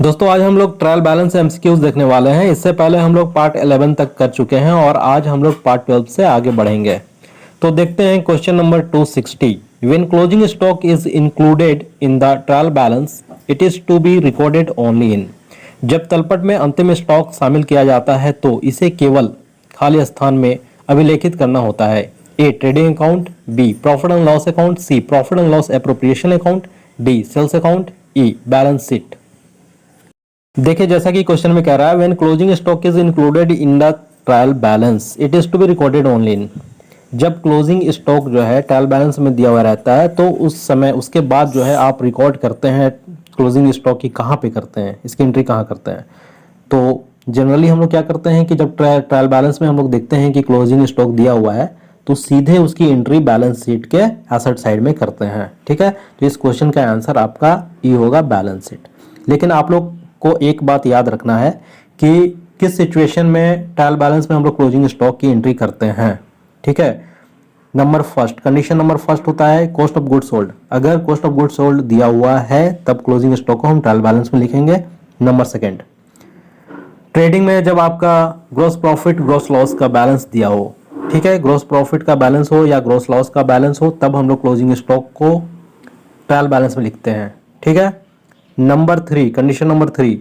दोस्तों आज हम लोग ट्रायल बैलेंस एमसीक्यूज देखने वाले हैं। इससे पहले हम लोग पार्ट 11 तक कर चुके हैं और आज हम लोग पार्ट 12 से आगे बढ़ेंगे। तो देखते हैं question number 260। When closing stock is included in the trial balance it is to be recorded only in. जब तलपट में अंतिम स्टॉक शामिल किया जाता है तो इसे केवल खाली स्थान में अभिलेखित करना होता है। A trading account, B profit and loss account, C profit and loss appropriation account, D sales account, E balance sheet. देखिए जैसा कि क्वेश्चन में कह रहा है when closing stock is included in the trial balance it is to be recorded only in. जब closing stock जो है ट्रायल बैलेंस में दिया हुआ रहता है तो उस समय उसके बाद जो है आप रिकॉर्ड करते हैं क्लोजिंग स्टॉक की कहाँ पे करते हैं, इसकी एंट्री कहाँ करते हैं। तो जनरली हम लोग क्या करते हैं कि जब ट्रायल बैलेंस में हम लोग देखते हैं कि क्लोजिंग स्टॉक दिया हुआ है तो सीधे उसकी एंट्री बैलेंस शीट के एसेट साइड में करते हैं। ठीक है, तो इस क्वेश्चन का आंसर आपका ई होगा, बैलेंस शीट। लेकिन आप लोग को एक बात याद रखना है कि किस सिचुएशन में ट्रायल बैलेंस में हम लोग क्लोजिंग स्टॉक की एंट्री करते हैं। ठीक है, number first, condition number first होता है कॉस्ट ऑफ गुड्स सोल्ड। अगर कॉस्ट ऑफ गुड्स सोल्ड दिया हुआ है तब क्लोजिंग स्टॉक को हम ट्रायल बैलेंस में लिखेंगे। नंबर सेकंड, ट्रेडिंग में जब आपका ग्रॉस प्रॉफिट ग्रॉस लॉस का बैलेंस दिया हो, ठीक है, ग्रॉस प्रॉफिट का बैलेंस हो या ग्रॉस लॉस का बैलेंस हो, तब हम लोग क्लोजिंग स्टॉक को ट्रायल बैलेंस में लिखते हैं। ठीक है, number three, condition number three,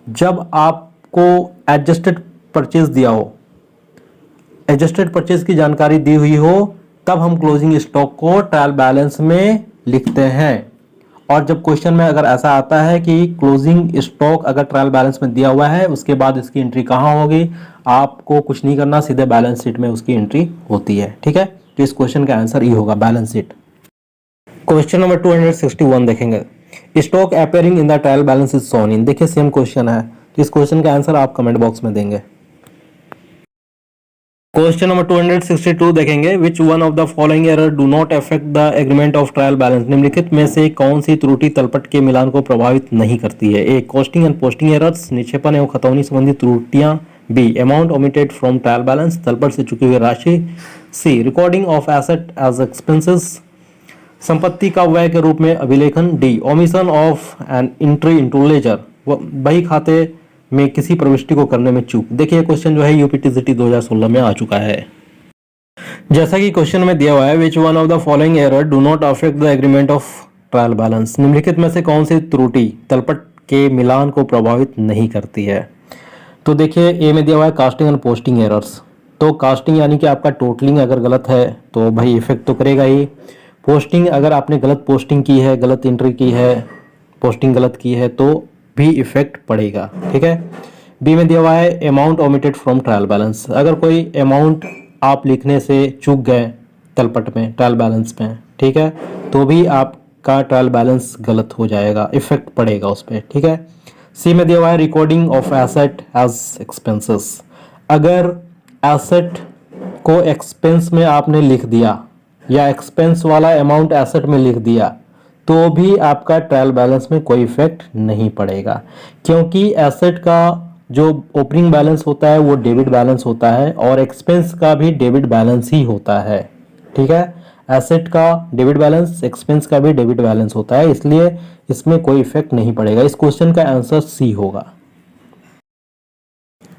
जब आपको एडजस्टेड परचेज दिया हो, एडजस्टेड परचेज की जानकारी दी हुई हो, तब हम क्लोजिंग स्टॉक को ट्रायल बैलेंस में लिखते हैं। और जब क्वेश्चन में अगर ऐसा आता है कि क्लोजिंग स्टॉक अगर ट्रायल बैलेंस में दिया हुआ है उसके बाद इसकी एंट्री कहाँ होगी, आपको कुछ नहीं करना, सीधे बैलेंस शीट में उसकी एंट्री होती है। ठीक है, तो इस क्वेश्चन का आंसर ये होगा, बैलेंस शीट। क्वेश्चन नंबर 261 देखेंगे, stock appearing in the trial balance is shown इन। देखिए सेम क्वेश्चन है, तो इस क्वेश्चन का आंसर आप कमेंट बॉक्स में देंगे। क्वेश्चन नंबर 262 देखेंगे, which one of the following error do not affect the agreement of trial balance. निम्नलिखित में से कौन सी त्रुटि तलपट के मिलान को प्रभावित नहीं करती है। A casting and posting errors, निक्षेपण एवं खतौनी संबंधी त्रुटियां। B amount omitted from trial balance, तलपट से चुकी हुई राशि। C recording of asset as expenses, संपत्ति का व्यय के रूप में अभिलेखन। D omission of an entry into ledger, बही खाते में किसी प्रविष्टि को करने में चूक। देखिए क्वेश्चन जो है यूपीटीसीटी 2016 में आ चुका है। जैसा कि क्वेश्चन में दिया हुआ है, which one of the following error do not affect the agreement of trial balance. निम्नलिखित में से कौन सी त्रुटि तलपट के मिलान को प्रभावित नहीं करती है। तो देखिए ए में दिया हुआ है कास्टिंग एंड पोस्टिंग एरर्स। तो कास्टिंग यानी कि आपका टोटलिंग अगर गलत है तो भाई इफेक्ट तो करेगा ही। पोस्टिंग, अगर आपने गलत पोस्टिंग की है, गलत एंट्री की है, पोस्टिंग गलत की है तो भी इफेक्ट पड़ेगा। ठीक है, बी में दिया हुआ है amount omitted from trial balance. अगर कोई अमाउंट आप लिखने से चूक गए तलपट में, ट्रायल बैलेंस में, ठीक है, तो भी आपका ट्रायल बैलेंस गलत हो जाएगा, इफेक्ट पड़ेगा उस पर। ठीक है, सी में दिया हुआ है recording of asset as expenses. अगर एसेट को एक्सपेंस में आपने लिख दिया या एक्सपेंस वाला अमाउंट एसेट में लिख दिया तो भी आपका ट्रायल बैलेंस में कोई इफेक्ट नहीं पड़ेगा, क्योंकि एसेट का जो ओपनिंग बैलेंस होता है वो डेबिट बैलेंस होता है और एक्सपेंस का भी डेबिट बैलेंस ही होता है। ठीक है, एसेट का डेबिट बैलेंस, एक्सपेंस का भी डेबिट बैलेंस होता है, इसलिए इसमें कोई इफेक्ट नहीं पड़ेगा। इस क्वेश्चन का आंसर सी होगा।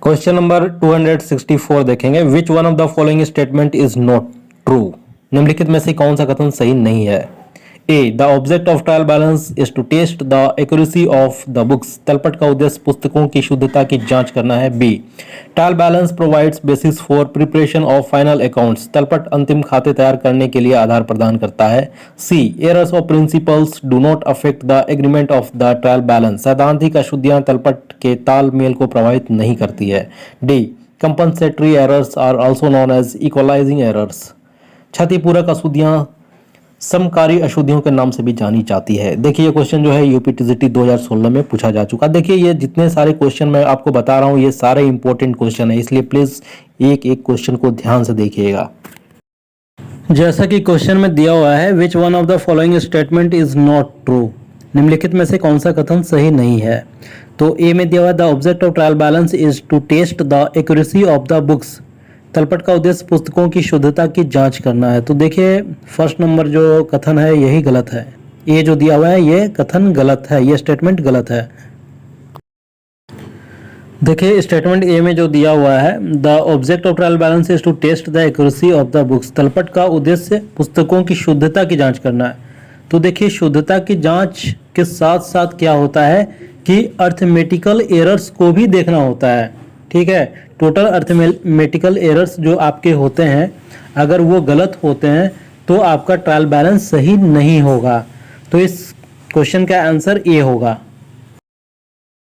क्वेश्चन नंबर 264 देखेंगे, which one of the following statement is not true. निम्नलिखित में से कौन सा कथन सही नहीं है। A the object of trial balance is to test the accuracy of the books. तलपट का उद्देश्य पुस्तकों की शुद्धता की जांच करना है। B trial balance provides basis for preparation of final accounts. तलपट अंतिम खाते तैयार करने के लिए आधार प्रदान करता है। C errors of principles do not affect the agreement of the trial balance. सैद्धांतिक अशुद्धियां तलपट के तालमेल को प्रभावित नहीं करती है। D compensatory errors are also known as equalising errors. क्षतिपूरक अशुद्धियां समकारी अशुद्धियों के नाम से भी जानी जाती है। देखिए ये क्वेश्चन जो है यूपीटीसीटी 2016 में पूछा जा चुका। देखिए ये जितने सारे क्वेश्चन मैं आपको बता रहा हूँ ये सारे इंपॉर्टेंट क्वेश्चन है, इसलिए प्लीज एक एक क्वेश्चन को ध्यान से देखिएगा। जैसा कि क्वेश्चन में दिया हुआ है, which one of the following statement is not true. निम्नलिखित में से कौन सा कथन सही नहीं है। तो ए में दिया हुआ the object of trial balance is to test the accuracy of the books. तलपट का उद्देश्य पुस्तकों की शुद्धता की जांच करना है। तो देखिए फर्स्ट नंबर जो कथन है यही गलत है, ये जो दिया हुआ है ये कथन गलत है, ये स्टेटमेंट गलत है। देखिए स्टेटमेंट ए में जो दिया हुआ है, the object of trial balance is to test the accuracy of the books. तलपट का उद्देश्य पुस्तकों की शुद्धता की जांच करना है। तो देखिए शुद्धता की जांच के साथ साथ क्या होता है कि अर्थमेटिकल एरर्स को भी देखना होता है। ठीक है, टोटल अर्थमेटिकल एरर्स जो आपके होते हैं, अगर वो गलत होते हैं तो आपका ट्रायल बैलेंस सही नहीं होगा। तो इस क्वेश्चन का आंसर ए होगा।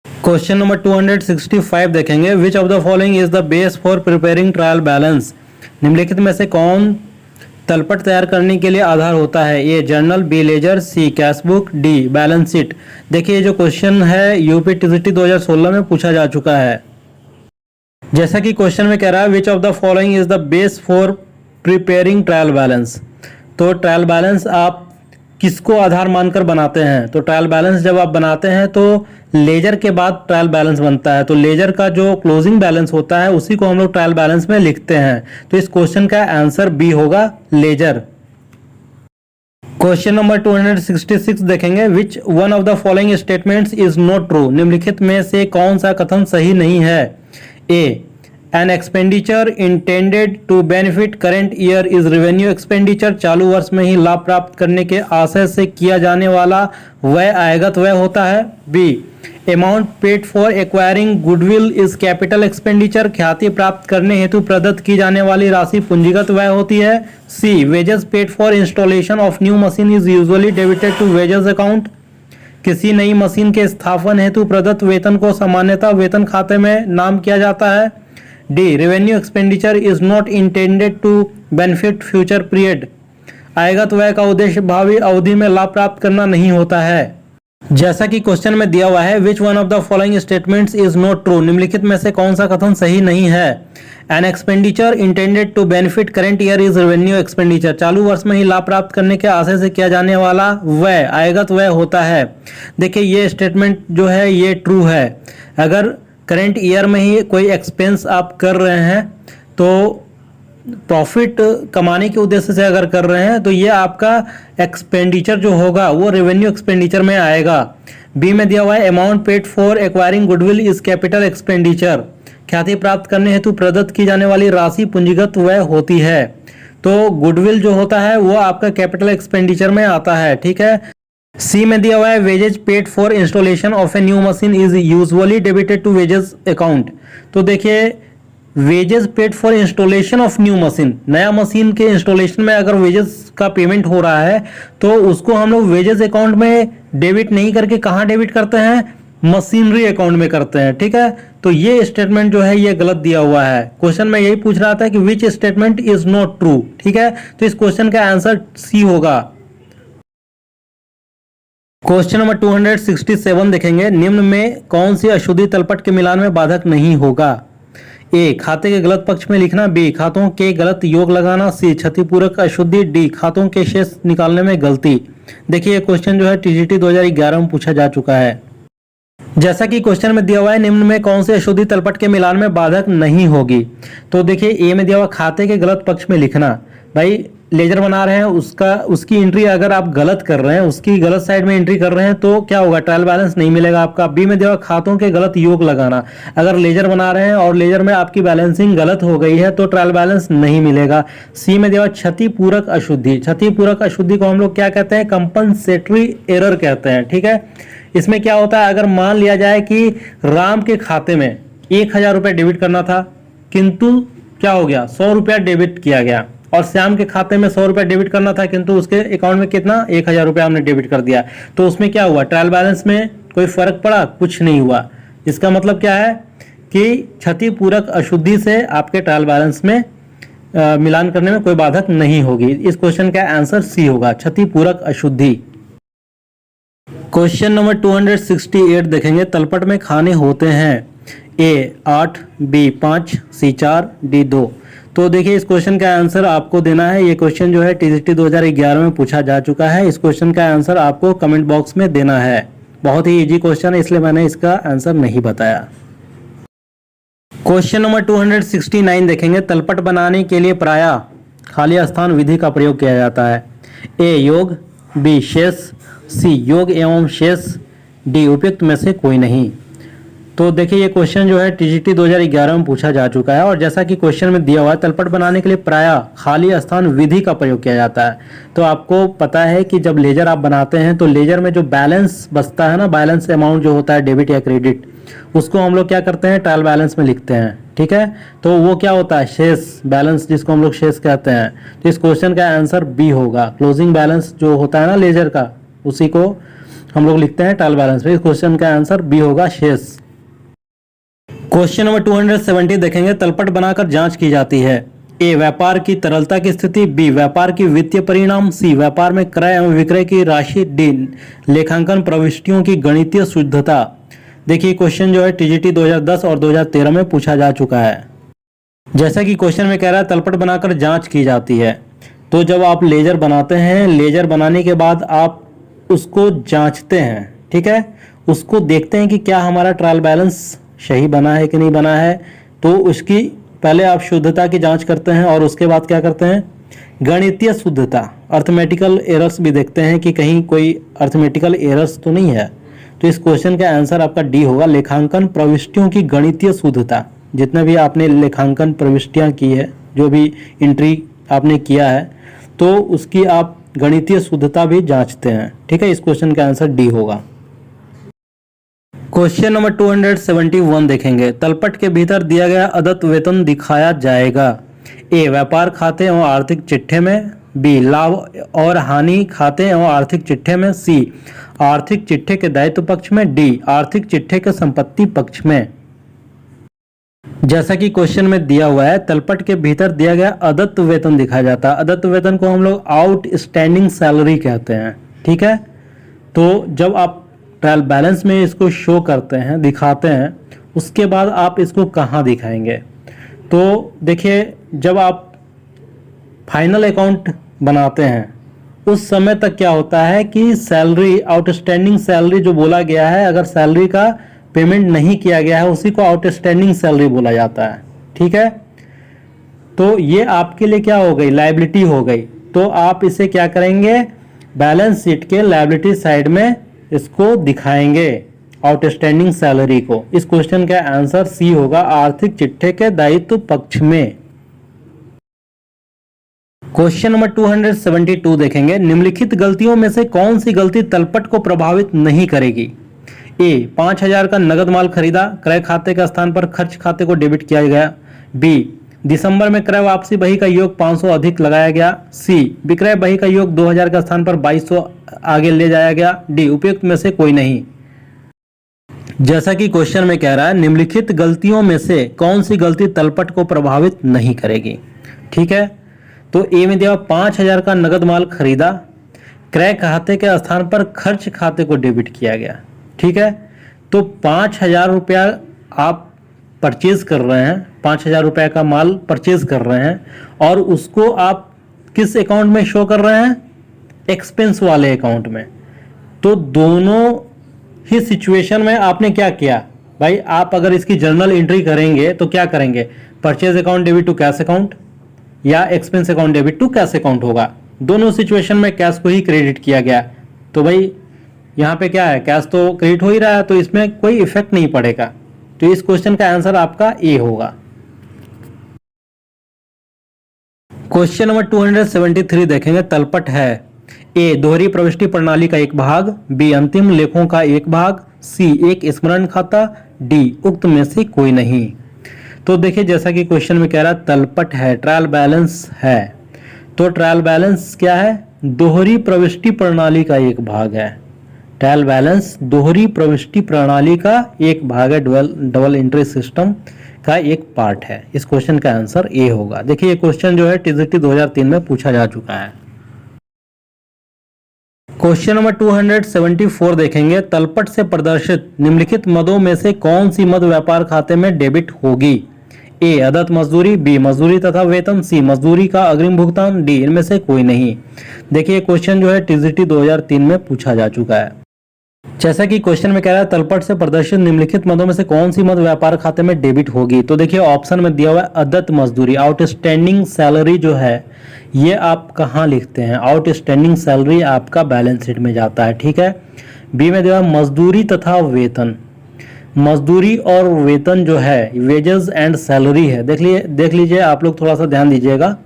क्वेश्चन नंबर 265 देखेंगे, विच of the following is the base for preparing trial balance. निम्नलिखित में से कौन तलपट तैयार करने के लिए आधार होता है? A journal, B ledger, C cash book, D balance sheet. देखिए जो क्वेश्चन है यूपी टीजीटी 2016 में पूछा जा चुका है। जैसा कि क्वेश्चन में कह रहा है विच of the following is the base for preparing trial balance. तो ट्रायल बैलेंस आप किसको आधार मानकर बनाते हैं? तो ट्रायल बैलेंस जब आप बनाते हैं तो लेजर के बाद ट्रायल बैलेंस बनता है। तो लेजर का जो क्लोजिंग बैलेंस होता है उसी को हम लोग ट्रायल बैलेंस में लिखते हैं। तो इस क्वेश्चन का आंसर बी होगा, लेजर। क्वेश्चन नंबर 266 देखेंगे, which one of the following statements is not true. निम्नलिखित में से कौन सा कथन सही नहीं है? A an expenditure intended to benefit current year is revenue expenditure. चालू वर्ष में ही लाभ प्राप्त करने के आशय से किया जाने वाला व्यय आयगत व्यय होता है। B amount paid for acquiring goodwill is capital expenditure. ख्याति प्राप्त करने हेतु प्रदत्त की जाने वाली राशि पूंजीगत व्यय होती है। C wages paid for installation of new machine is usually debited to wages account. किसी नई मशीन के स्थापन हेतु प्रदत्त वेतन को सामान्यतः वेतन खाते में नाम किया जाता है। D revenue expenditure is not intended to benefit future period. आयगत व्यय का उद्देश्य भावी अवधि में लाभ प्राप्त करना नहीं होता है। जैसा कि क्वेश्चन में दिया हुआ है, which one of the following statements is not true. निम्नलिखित में से कौन सा कथन सही नहीं है? An expenditure intended to benefit current year is revenue expenditure. चालू वर्ष में ही लाभ प्राप्त करने के आशय से किया जाने वाला व्यय आयगत व्यय होता है। देखिए ये स्टेटमेंट जो है ये ट्रू है। अगर करेंट ईयर में ही कोई एक्सपेंस आप कर रहे हैं तो प्रॉफिट कमाने के उद्देश्य से अगर कर रहे हैं तो ये आपका एक्सपेंडिचर जो होगा वो रेवेन्यू एक्सपेंडिचर में आएगा। बी में दिया हुआ है amount paid for acquiring goodwill is capital expenditure. ख्याति प्राप्त करने हेतु प्रदत्त की जाने वाली राशि पूंजीगत व्यय होती है। तो गुडविल जो होता है वो आपका कैपिटल एक्सपेंडिचर में आता है। ठीक है। सी में दिया हुआ है wages paid for installation of a new machine is usually debited to wages account. तो देखिए wages paid for installation of new machine, नया मशीन के इंस्टॉलेशन में अगर वेजेस का पेमेंट हो रहा है तो उसको हम लोग वेजेस अकाउंट में डेबिट नहीं करके कहाँ डेबिट करते हैं? मशीनरी अकाउंट में करते हैं। ठीक है, तो ये स्टेटमेंट जो है ये गलत दिया हुआ है। क्वेश्चन में यही पूछ रहा था कि which statement is not true. ठीक है, तो इस क्वेश्चन का आंसर सी होगा। क्वेश्चन नंबर 267 देखेंगे, निम्न में कौन सी अशुद्धि तलपट के मिलान में बाधक नहीं होगा? ए खाते के गलत पक्ष में लिखना, बी खातों के गलत योग लगाना, सी क्षतिपूरक अशुद्धि, डी खातों के शेष निकालने में गलती। देखिए ये क्वेश्चन जो है टीजीटी 2011 में पूछा जा चुका है। जैसा कि क्वेश्चन में दिया हुआ है निम्न में कौन सी अशुद्धि तलपट के मिलान में बाधक नहीं होगी। तो देखिए ए में दिया हुआ खाते के गलत पक्ष में लिखना। भाई लेजर बना रहे हैं उसकी एंट्री अगर आप गलत कर रहे हैं, उसकी गलत साइड में एंट्री कर रहे हैं तो क्या होगा? ट्रायल बैलेंस नहीं मिलेगा आपका। बी में दिया हुआ खातों के गलत योग लगाना। अगर लेजर बना रहे हैं और लेजर में आपकी बैलेंसिंग गलत हो गई है तो ट्रायल बैलेंस नहीं मिलेगा। सी में दिया हुआ क्षतिपूरक अशुद्धि। क्षतिपूरक अशुद्धि को हम लोग क्या कहते हैं? कंपनसेटरी एरर कहते हैं। ठीक है, इसमें क्या होता है? अगर मान लिया जाए कि राम के खाते में 1000 रुपये डेबिट करना था किंतु क्या हो गया? 100 रुपया डेबिट किया गया, और श्याम के खाते में 100 रुपया डेबिट करना था किंतु उसके अकाउंट में कितना? 1000 रुपया हमने डेबिट कर दिया। तो उसमें क्या हुआ? ट्रायल बैलेंस में कोई फर्क पड़ा? कुछ नहीं हुआ। इसका मतलब क्या है कि क्षतिपूरक अशुद्धि से आपके ट्रायल बैलेंस में मिलान करने में कोई बाधक नहीं होगी। इस क्वेश्चन का आंसर सी होगा, क्षतिपूरक अशुद्धि। क्वेश्चन नंबर 268 देखेंगे, तलपट में खाने होते हैं ए 8, बी 5, सी 4, डी 2। तो देखिए इस क्वेश्चन का आंसर आपको देना है। ये क्वेश्चन जो है टीजीटी 2011 में पूछा जा चुका है। इस क्वेश्चन का आंसर आपको कमेंट बॉक्स में देना है। बहुत ही इजी क्वेश्चन है इसलिए मैंने इसका आंसर नहीं बताया। क्वेश्चन नंबर 269 देखेंगे, तलपट बनाने के लिए प्रायः खाली स्थान विधि का प्रयोग किया जाता है। ए योग, बी शेष, सी योग एवं शेष, डी उपयुक्त में से कोई नहीं। तो देखिए ये क्वेश्चन जो है टीजीटी 2011 में पूछा जा चुका है और जैसा कि क्वेश्चन में दिया हुआ है तलपट बनाने के लिए प्रायः खाली स्थान विधि का प्रयोग किया जाता है। तो आपको पता है कि जब लेजर आप बनाते हैं तो लेजर में जो बैलेंस बचता है ना, बैलेंस अमाउंट जो होता है डेबिट या क्रेडिट, उसको हम लोग क्या करते हैं ट्रायल बैलेंस में लिखते हैं। ठीक है, तो वो क्या होता है शेष बैलेंस, जिसको हम लोग शेष कहते हैं। तो इस क्वेश्चन का आंसर बी होगा। क्लोजिंग बैलेंस जो होता है ना लेजर का, उसी को हम लोग लिखते हैं ट्रायल बैलेंस में। इस क्वेश्चन का आंसर बी होगा शेष। क्वेश्चन नंबर 270 देखेंगे, तलपट बनाकर जांच की जाती है। ए व्यापार की तरलता की स्थिति, बी व्यापार की वित्तीय परिणाम, सी व्यापार में क्रय एवं विक्रय की राशि, डी लेखांकन प्रविष्टियों की गणितीय शुद्धता। देखिए क्वेश्चन जो है टीजीटी 2010 और 2013 में पूछा जा चुका है। जैसा कि क्वेश्चन में कह रहा है तलपट बनाकर जांच की जाती है, तो जब आप लेजर बनाते हैं, लेजर बनाने के बाद आप उसको जांचते हैं। ठीक है, उसको देखते हैं कि क्या हमारा ट्रायल बैलेंस सही बना है कि नहीं बना है। तो उसकी पहले आप शुद्धता की जांच करते हैं और उसके बाद क्या करते हैं गणितीय शुद्धता, अर्थमेटिकल एरर्स भी देखते हैं कि कहीं कोई अर्थमेटिकल एरर्स तो नहीं है। तो इस क्वेश्चन का आंसर आपका डी होगा, लेखांकन प्रविष्टियों की गणितीय शुद्धता। जितने भी आपने लेखांकन प्रविष्टियां की है, जो भी एंट्री आपने किया है, तो उसकी आप गणितीय शुद्धता भी जांचते हैं। ठीक है, इस क्वेश्चन का आंसर डी होगा। क्वेश्चन नंबर 271 देखेंगे, तलपट के भीतर दिया गया अदत्त वेतन दिखाया जाएगा। ए व्यापार खाते एवं आर्थिक चिट्ठे में, बी लाभ और हानि खाते एवं आर्थिक चिट्ठे में, सी आर्थिक चिट्ठे के दायित्व पक्ष में, डी आर्थिक चिट्ठे के संपत्ति पक्ष में। जैसा कि क्वेश्चन में दिया हुआ है तलपट के भीतर दिया गया अदत्त वेतन दिखाया जाता है। अदत्त वेतन को हम लोग आउटस्टैंडिंग सैलरी कहते हैं। ठीक है, तो जब आप ट्रायल बैलेंस में इसको शो करते हैं, दिखाते हैं, उसके बाद आप इसको कहाँ दिखाएंगे। तो देखिए जब आप फाइनल अकाउंट बनाते हैं उस समय तक क्या होता है कि सैलरी, आउटस्टैंडिंग सैलरी जो बोला गया है, अगर सैलरी का पेमेंट नहीं किया गया है उसी को आउटस्टैंडिंग सैलरी बोला जाता है। ठीक है, तो ये आपके लिए क्या हो गई, लायबिलिटी हो गई। तो आप इसे क्या करेंगे, बैलेंस शीट के लायबिलिटी साइड में इसको दिखाएंगे, आउटस्टैंडिंग सैलरी को। इस क्वेश्चन का आंसर सी होगा, आर्थिक चिट्ठे के दायित्व पक्ष में। क्वेश्चन नंबर 272 देखेंगे, निम्नलिखित गलतियों में से कौन सी गलती तलपट को प्रभावित नहीं करेगी। ए 5000 का नगद माल खरीदा, क्रय खाते के स्थान पर खर्च खाते को डेबिट किया गया। बी दिसंबर में क्रय वापसी बही का योग 500 अधिक लगाया गया। सी विक्रय बही का योग 2000 के स्थान पर 2200 आगे ले जाया गया। डी उपयुक्त में से कोई नहीं। जैसा कि क्वेश्चन में कह रहा है निम्नलिखित गलतियों में से कौन सी गलती तलपट को प्रभावित नहीं करेगी। ठीक है, तो ए में दिया 5000 का नगद माल खरीदा, क्रय खाते के स्थान पर खर्च खाते को डेबिट किया गया। ठीक है, तो 5000 रुपया आप परचेज कर रहे हैं, 5000 रुपये का माल परचेज कर रहे हैं और उसको आप किस अकाउंट में शो कर रहे हैं, एक्सपेंस वाले अकाउंट में। तो दोनों ही सिचुएशन में आपने क्या किया भाई, आप अगर इसकी जर्नल एंट्री करेंगे तो क्या करेंगे, purchase account debit to cash account या expense account debit to cash account होगा। दोनों सिचुएशन में कैश को ही क्रेडिट किया गया। तो भाई यहाँ पे क्या है, कैश तो क्रेडिट हो ही रहा है, तो इसमें कोई इफेक्ट नहीं पड़ेगा। तो इस क्वेश्चन का आंसर आपका ए होगा। क्वेश्चन नंबर 273 देखेंगे, तलपट है ए दोहरी प्रविष्टि प्रणाली का एक भाग, बी अंतिम लेखों का एक भाग, सी एक स्मरण खाता, डी उक्त में से कोई नहीं। तो देखिए जैसा कि क्वेश्चन में कह रहा है तलपट है, ट्रायल बैलेंस है, तो ट्रायल बैलेंस क्या है, दोहरी प्रविष्टि प्रणाली का एक भाग है। ट्रायल बैलेंस दोहरी प्रविष्टि प्रणाली का एक भाग है, डबल एंट्री सिस्टम का एक पार्ट है। इस क्वेश्चन का आंसर ए होगा। देखिए ये क्वेश्चन जो है टीजीटी 2003 में पूछा जा चुका है। क्वेश्चन नंबर 274 देखेंगे, तलपट से प्रदर्शित निम्नलिखित मदों में से कौन सी मद व्यापार खाते में डेबिट होगी। ए अदत्त मजदूरी, बी मजदूरी तथा वेतन, सी मजदूरी का अग्रिम भुगतान, डी इनमें से कोई नहीं। देखिए क्वेश्चन जो है टीजीटी 2003 में पूछा जा चुका है। जैसा कि क्वेश्चन में कह रहा है तलपट से प्रदर्शित निम्नलिखित मदों में से कौन सी मद व्यापार खाते में डेबिट होगी। तो देखिए ऑप्शन में दिया हुआ है अदत्त मजदूरी, आउटस्टैंडिंग सैलरी जो है ये आप कहाँ लिखते हैं, आउटस्टैंडिंग सैलरी आपका बैलेंस शीट में जाता है। ठीक है, बी में दिया हुआ मजदूरी तथा वेतन, मजदूरी और वेतन जो है वेजेस एंड सैलरी है। देख लीजिए आप लोग थोड़ा सा ध्यान दीजिएगा,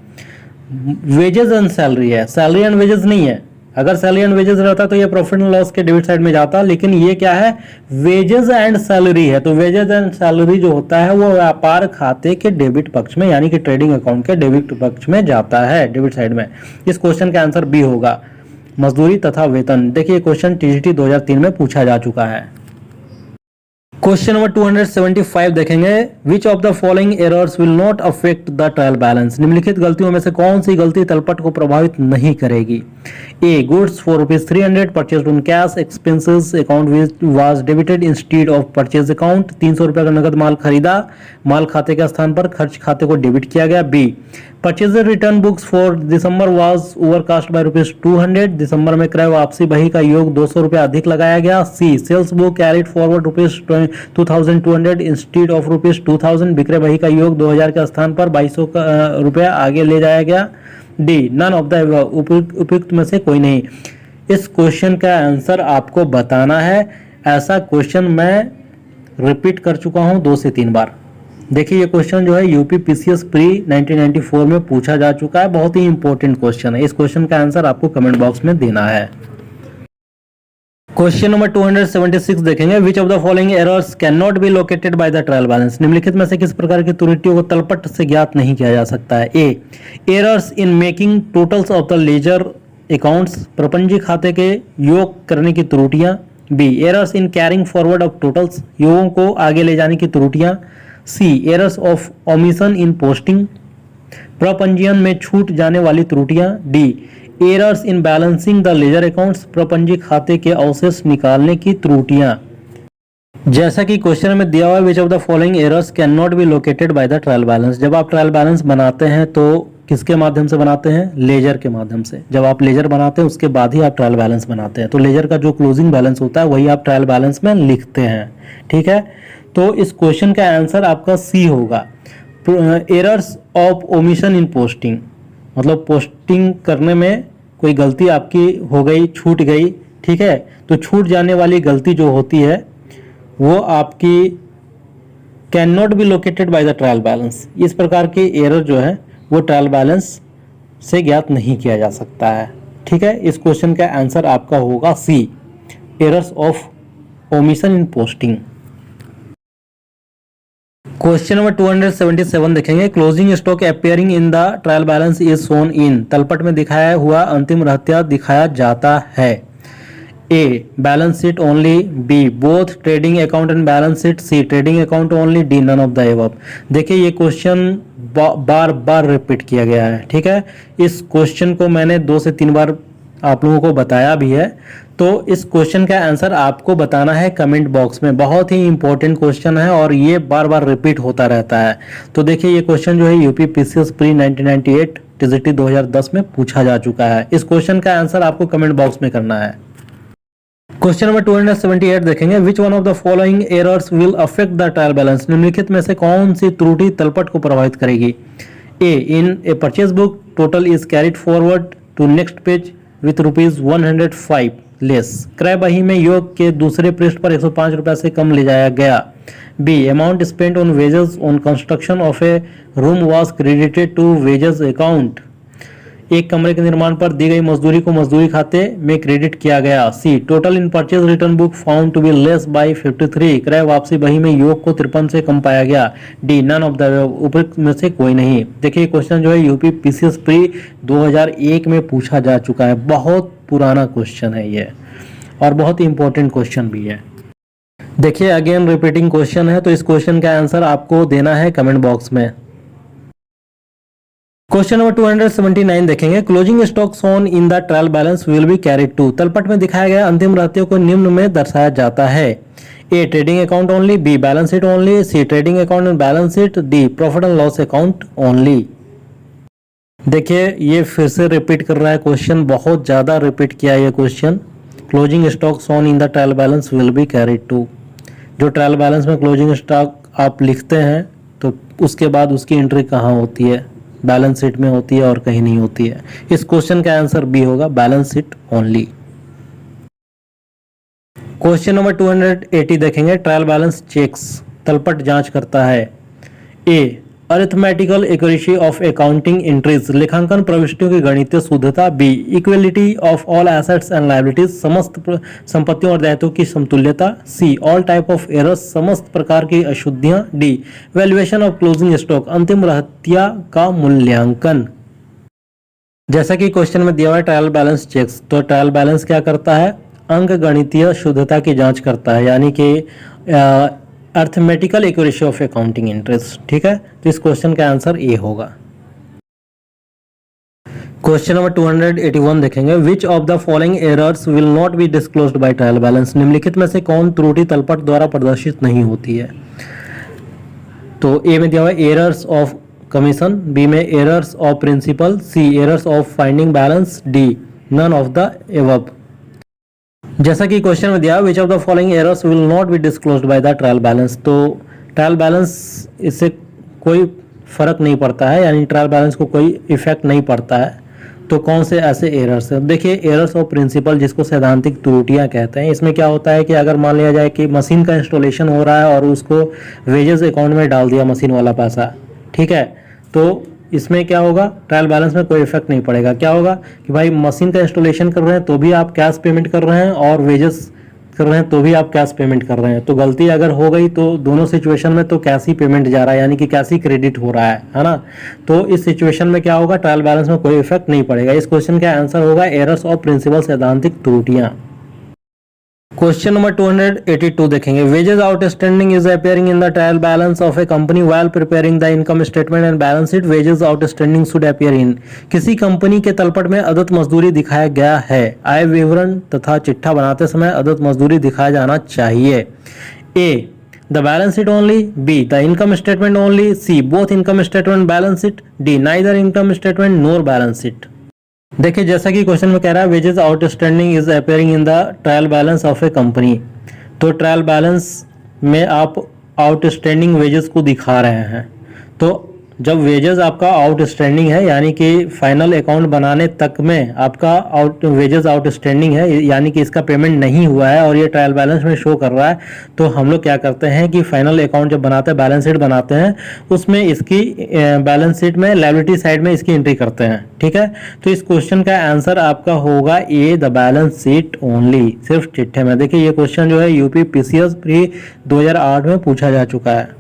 वेजेस एंड सैलरी है, सैलरी एंड वेजेस नहीं है। अगर सैलरी एंड वेजेस रहता तो ये प्रॉफिट एंड लॉस के डेबिट साइड में जाता, लेकिन ये क्या है, वेजेस एंड सैलरी है। तो वेजेस एंड सैलरी जो होता है वो व्यापार खाते के डेबिट पक्ष में यानी कि ट्रेडिंग अकाउंट के डेबिट पक्ष में जाता है, डेबिट साइड में। इस क्वेश्चन का आंसर बी होगा, मजदूरी तथा वेतन। देखिए क्वेश्चन टीजीटी 2003 में पूछा जा चुका है। क्वेश्चन नंबर 275 देखेंगे, विच of the following errors will not affect the trial balance. निम्नलिखित गलतियों में से कौन सी गलती तलपट को प्रभावित नहीं करेगी। A, goods for ₹300 purchased on cash, expenses account was debited instead of purchase account. 300 रुपए का नगद माल खरीदा, माल खाते के स्थान पर खर्च खाते को डेबिट किया गया। B, purchaser return books for December was overcast by ₹200, दिसंबर में क्रय वापसी बही का योग 200 रुपए अधिक लगाया गया। C, sales book carried forward ₹2200 instead of ₹2000, विक्रय बही का योग 2000 के स्थान पर 2200 रुपया आगे ले जाया गया। डी, नन ऑफ द उपयुक्त में से कोई नहीं। इस क्वेश्चन का आंसर आपको बताना है। ऐसा क्वेश्चन मैं रिपीट कर चुका हूं 2 से 3 बार। देखिए ये क्वेश्चन जो है यूपी पीसीएस प्री 1994 में पूछा जा चुका है, बहुत ही इंपॉर्टेंट क्वेश्चन है। इस क्वेश्चन का आंसर आपको कमेंट बॉक्स में देना है। क्वेश्चन नंबर 276 देखेंगे, विच of the following errors can not be located bye the trial balance. निम्नलिखित में से किस प्रकार की त्रुटियों को तलपट से ज्ञात नहीं किया जा सकता है। A, errors in making totals of the ledger accounts, प्रपंजी खाते के योग करने की त्रुटियां। B, errors in carrying forward of totals, योगों को आगे ले जाने की त्रुटियां। C, errors of omission in posting, प्रपंजीयन में छूट जाने वाली त्रुटियां। D, errors in balancing the ledger accounts, प्रपंजी खाते के अवशेष निकालने की त्रुटियां। जैसा कि क्वेश्चन में दिया हुआ है, विच of the following errors can not be located bye the trial balance. जब आप ट्रायल बैलेंस बनाते हैं तो किसके माध्यम से बनाते हैं, लेजर के माध्यम से। जब आप लेजर बनाते हैं उसके बाद ही आप ट्रायल बैलेंस बनाते हैं। तो लेजर का जो क्लोजिंग बैलेंस होता है वही आप ट्रायल बैलेंस में लिखते हैं, ठीक है। तो इस क्वेश्चन का आंसर आपका सी होगा, errors of omission in posting, मतलब पोस्टिंग करने में कोई गलती आपकी हो गई, छूट गई, ठीक है। तो छूट जाने वाली गलती जो होती है वो आपकी can not be located bye the trial balance. इस प्रकार की एरर जो है वो ट्रायल बैलेंस से ज्ञात नहीं किया जा सकता है, ठीक है। इस क्वेश्चन का आंसर आपका होगा C, errors of omission in posting. Question number 277 देखेंगे, closing stock appearing in the trial balance is shown in, तलपट में दिखाया हुआ अंतिम रहत्या दिखाया जाता है। A, balance sheet only. B, both trading account and balance sheet. C, trading account only. D, none of the above. देखिए ये क्वेश्चन बार बार रिपीट किया गया है, ठीक है। इस क्वेश्चन को मैंने 2 से 3 बार आप लोगों को बताया भी है। तो इस क्वेश्चन का आंसर आपको बताना है कमेंट बॉक्स में। बहुत ही इंपॉर्टेंट क्वेश्चन है और ये बार बार रिपीट होता रहता है। तो देखिए ये क्वेश्चन जो है यूपी पीसीएस प्री 1998 टीजीटी 2010 में पूछा जा चुका है। इस क्वेश्चन का आंसर आपको कमेंट बॉक्स में करना है। क्वेश्चन नंबर 278 देखेंगे, which one of the following errors will affect the trial balance. निम्नलिखित में से कौन सी त्रुटि तलपट को प्रभावित करेगी। A, in a purchase book total is carried forward to next page with ₹105 less, क्रय बही में योग के दूसरे पृष्ठ पर 105 रुपए से कम ले जाया गया। B, amount spent on wages on construction of a room was credited to wages account, एक कमरे के निर्माण पर दी गई मजदूरी को मजदूरी खाते में क्रेडिट किया गया। C, total in purchase return book found to be less by 53, क्रय वापसी बही में योग को 53 से कम पाया गया। डी, नन ऑफ द उपयुक्त में से कोई नहीं। देखिए क्वेश्चन जो है यूपी पीसीएस प्री 2001 में पूछा जा चुका है, बहुत पुराना क्वेश्चन है ये और बहुत इंपॉर्टेंट क्वेश्चन भी है। देखिए अगेन रिपीटिंग क्वेश्चन है, तो इस क्वेश्चन का आंसर आपको देना है कमेंट बॉक्स में। क्वेश्चन नंबर 279 देखेंगे, closing stock shown in the trial balance will be carried to, तलपट में दिखाया गया अंतिम रहत्यों को निम्न में दर्शाया जाता है। A, trading account only. B, balance sheet only. C, trading account and balance sheet. D, profit and loss account only. देखिए ये फिर से रिपीट कर रहा है क्वेश्चन, बहुत ज्यादा रिपीट किया है ये question. Closing stock shown in the trial balance will be carried to, जो ट्रायल बैलेंस में क्लोजिंग स्टॉक आप लिखते हैं तो उसके बाद उसकी एंट्री कहाँ होती है, बैलेंस शीट में होती है और कहीं नहीं होती है। इस क्वेश्चन का आंसर बी होगा, balance sheet only. Question number 280 देखेंगे, ट्रायल बैलेंस चेक्स, तलपट जांच करता है। A, arithmetical accuracy of accounting entries, लेखांकन प्रविष्टियों की गणितीय शुद्धता। B, equality of all assets and liabilities, समस्त संपत्तियों और दायित्वों की समतुल्यता। C, all type of errors, समस्त प्रकार की अशुद्धियां। D, valuation of closing stock, अंतिम रहतिया का मूल्यांकन। जैसा कि क्वेश्चन में दिया हुआ है ट्रायल बैलेंस चेक्स, तो ट्रायल बैलेंस क्या करता है, अंक गणितीय शुद्धता की जांच करता है, यानी कि arithmetical accuracy of accounting interest. ठीक है, तो इस क्वेश्चन का आंसर ए होगा। क्वेश्चन नंबर 281 देखेंगे, विच of the following errors will not be disclosed by trial balance, निम्नलिखित में से कौन त्रुटि तलपट द्वारा प्रदर्शित नहीं होती है। तो ए में दिया हुआ है एरर्स ऑफ कमीशन, बी में errors of principle, C errors of finding balance, D none of the above. जैसा कि क्वेश्चन में दिया which of the following errors will not be disclosed by the trial balance, तो trial balance इससे कोई फर्क नहीं पड़ता है, यानी ट्रायल बैलेंस को कोई इफेक्ट नहीं पड़ता है। तो कौन से ऐसे एरर्स है, देखिए एरर्स ऑफ प्रिंसिपल जिसको सैद्धांतिक त्रुटियां कहते हैं, इसमें क्या होता है कि अगर मान लिया जाए कि मशीन का इंस्टॉलेशन हो रहा है और उसको वेजेस अकाउंट में डाल दिया मशीन वाला पैसा, ठीक है, तो इसमें क्या होगा, ट्रायल बैलेंस में कोई इफेक्ट नहीं पड़ेगा। क्या होगा कि भाई मशीन का इंस्टॉलेशन कर रहे हैं तो भी आप कैश पेमेंट कर रहे हैं और वेजेस कर रहे हैं तो भी आप कैश पेमेंट कर रहे हैं, तो गलती अगर हो गई तो दोनों सिचुएशन में तो कैश ही पेमेंट जा रहा है, यानी कि कैश ही क्रेडिट हो रहा है ना। तो इस सिचुएशन में क्या होगा, ट्रायल बैलेंस में कोई इफेक्ट नहीं पड़ेगा। इस क्वेश्चन का आंसर होगा एरर्स ऑफ प्रिंसिपल, सैद्धांतिक त्रुटियां। क्वेश्चन नंबर 282 देखेंगे, wages outstanding is appearing in the trial balance of a company while preparing the income statement and balance sheet, wages outstanding should appear in, किसी company के तलपट में अदद मजदूरी दिखाया गया है, आय विवरण तथा चिट्ठा बनाते समय अदद मजदूरी दिखाया जाना चाहिए। A, the balance sheet only, B, the income statement only, C, both income statement balance sheet, D, neither income statement nor balance sheet. देखिए जैसा कि क्वेश्चन में कह रहा है wages outstanding is appearing in the trial balance of a company, तो trial balance में आप आउटस्टैंडिंग वेजेस को दिखा रहे हैं। तो जब वेजेस आपका आउटस्टैंडिंग है, यानी कि फाइनल अकाउंट बनाने तक में आपका वेजेस आउटस्टैंडिंग है, यानी कि इसका पेमेंट नहीं हुआ है और ये ट्रायल बैलेंस में शो कर रहा है, तो हम लोग क्या करते हैं कि फाइनल अकाउंट जब बनाते हैं, बैलेंस शीट बनाते हैं, उसमें इसकी बैलेंस शीट में लायबिलिटी साइड में इसकी एंट्री करते हैं। ठीक है, तो इस क्वेश्चन का आंसर आपका होगा ए, द बैलेंस शीट ओनली, सिर्फ चिट्ठे में। देखिए ये क्वेश्चन जो है यूपी पीसीएस प्री 2008 में पूछा जा चुका है।